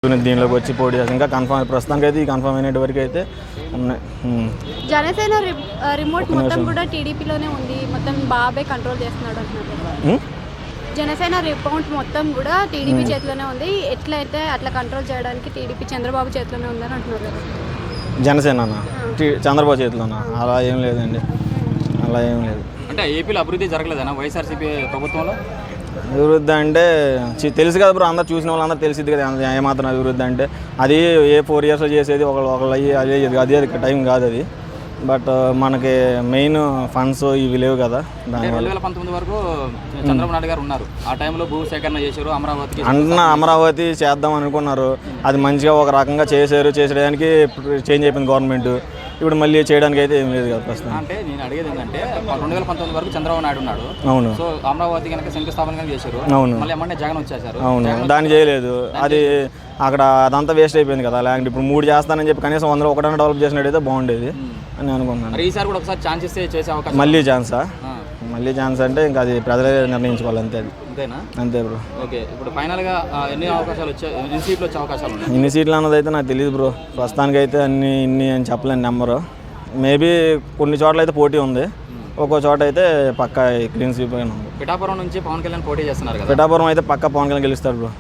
దీనిలోకి వచ్చి పోటీ చేస్తాం. ఇంకా కన్ఫర్మ్ ప్రస్తుతానికి అయితే ఈ కన్ఫర్మ్ అయిన వరకు అయితే ఉన్నాయి. జనసేన రిమోట్ మొత్తం కూడా టీడీపీలోనే ఉంది, మొత్తం బాబే కంట్రోల్ చేస్తున్నాడు అంటున్నారు. జనసేన రిమోట్ మొత్తం కూడా టీడీపీ చేతిలోనే ఉంది, ఎట్లయితే అట్లా కంట్రోల్ చేయడానికి టీడీపీ చంద్రబాబు చేతిలోనే ఉందని అంటున్నారు కదా. జనసేన చంద్రబాబు చేతిలోనా? అలా ఏం లేదండి, అలా ఏం లేదు. అంటే ఏపీలో అభివృద్ధి జరగలేదన్నా వైఎస్ఆర్సీపీ ప్రభుత్వంలో? అభివృద్ధి అంటే తెలుసు కదా బ్రో, అందరు చూసిన వాళ్ళు అందరూ తెలిసింది కదా ఏమాత్రం అభివృద్ధి అంటే. అది ఏ 4 years చేసేది ఒకళ్ళు అయ్యి అదే టైం కాదు అది. బట్ మనకి మెయిన్ ఫండ్స్ ఇవి లేవు కదా. 2019 వరకు చంద్రబాబు నాయుడు గారు ఉన్నారు, ఆ టైంలో భూ సేకరణ చేశారు, అమరావతి చేద్దాం అనుకున్నారు, అది మంచిగా ఒక రకంగా చేసేయడానికి చేంజ్ అయిపోయింది గవర్నమెంట్. ఇప్పుడు మళ్ళీ చేయడానికి అయితే ఏం లేదు కదా ప్రస్తుతం. అంటే నేను అడిగేది ఏంటంటే 2019 వరకు చంద్రబాబు నాయుడు ఉన్నాడు. అవును. సో అమరావతి కనుక శంకుస్థాపన చేశారు. అవును. మళ్ళీ ఏమంటే జగన్ వచ్చేసారు. అవును, దాన్ని చేయలేదు. అది అక్కడ అదంతా వేస్ట్ అయిపోయింది కదా ల్యాండ్. ఇప్పుడు 3 చేస్తానని చెప్పి కనీసం 100 ఒకటైనా డెవలప్ చేసినట్టయితే బాగుండేది అని అనుకుంటున్నాను. ఈసారి కూడా ఒకసారి ఛాన్స్ ఇస్తే చేసే అవకాశం. మళ్ళీ ఛాన్సా? మళ్ళీ ఛాన్స్ అంటే ఇంకా అది ప్రజలే నిర్ణయించుకోవాలి అంతే. అది అంతేనా? అంతే బ్రో. ఓకే, ఇప్పుడు ఫైనల్గా ఎన్ని అవకాశాలు ఎన్ని సీట్లు వచ్చే అవకాశాలు ఉన్నాయి? ఎన్ని సీట్లు అన్నది అయితే నాకు తెలియదు బ్రో, ప్రస్తుతానికి అయితే ఇన్ని అని చెప్పలేను నెంబరు. మేబీ కొన్ని చోట్ల అయితే పోటీ ఉంది, ఒక్కో చోట అయితే పక్కా క్లీన్ స్వీప్ అయిన ఉంది. పిఠాపురం నుంచి పవన్ కళ్యాణ్ పోటీ చేస్తున్నారు కదా. పిఠాపురం అయితే పక్కా పవన్ కళ్యాణ్ గెలుస్తాడు బ్రో,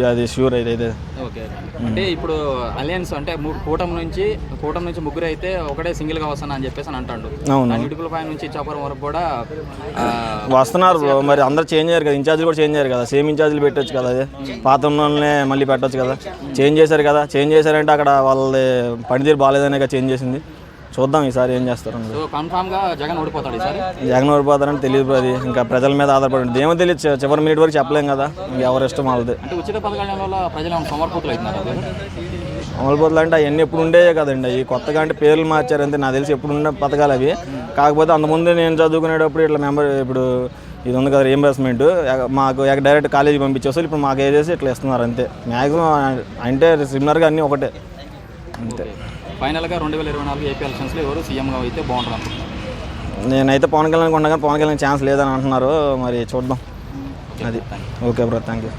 అది షూర్ అయితే. ఓకే, అంటే ఇప్పుడు అలయన్స్ అంటే కూటమి నుంచి ముగ్గురు అయితే ఒకటే సింగిల్గా వస్తాను అని చెప్పేసి అని అంటాడు. అవును, ఇడుపులపై నుంచి ఇచ్చాపురం వరకు కూడా వస్తున్నారు బ్రో. మరి అందరూ చేంజ్ అయ్యారు కదా, ఇన్ఛార్జీలు కూడా చేంజ్ అయ్యారు కదా. సేమ్ ఇన్ఛార్జీలు పెట్టొచ్చు కదా, అదే పాత ఉన్నోళ్ళనే మళ్ళీ పెట్టొచ్చు కదా. చేంజ్ చేశారు కదా, చేంజ్ చేశారంటే అక్కడ వాళ్ళది పనితీరు బాగాలేదనే కదా చేంజ్ చేసింది. చూద్దాం ఈసారి ఏం చేస్తారు. కన్ఫామ్గా జగన్ ఓడిపోతాడు ఈసారి. జగన్ ఓడిపోతారని తెలియదు బ్రో, అది ఇంకా ప్రజల మీద ఆధారపడి ఏమో తెలియదు. చివరి మినిట్ వరకు చెప్పలేం కదా, ఎవరి ఇష్టం వాళ్ళది. అంటే ఉచిత పథకాల వల్ల ప్రజలు సమర్పతులు అవుతున్నారు. అమలుపోతులు అంటే అవన్నీ ఎప్పుడు ఉండేవే కదండి, అవి కొత్తగా అంటే పేర్లు మార్చారు అంతే. నాకు తెలిసి ఎప్పుడు ఉండే పథకాలు అవి. కాకపోతే అంతకుముందు నేను చదువుకునేటప్పుడు ఇట్లా ఇప్పుడు ఇది ఉంది కదా రీఎంబర్స్మెంట్, మాకు డైరెక్ట్ కాలేజీ పంపించేస్తారు. ఇప్పుడు మాకు ఏదేసి ఇట్లా ఇస్తున్నారు అంతే. మ్యాక్సిమం అంటే సిమిలర్గా అన్నీ ఒకటే అంతే. ఫైనల్గా 2024 ఏపీ ఎలక్షన్స్లో ఎవరు సీఎంగా అయితే బాగుంటుంది అనుకుంటున్నాను? నేనైతే పవన్ కళ్యాణ్ ఉండగా పవన్ కళ్యాణ్ ఛాన్స్ లేదని అంటున్నారు, మరి చూద్దాం. అది ఓకే బ్రో, థ్యాంక్ యూ.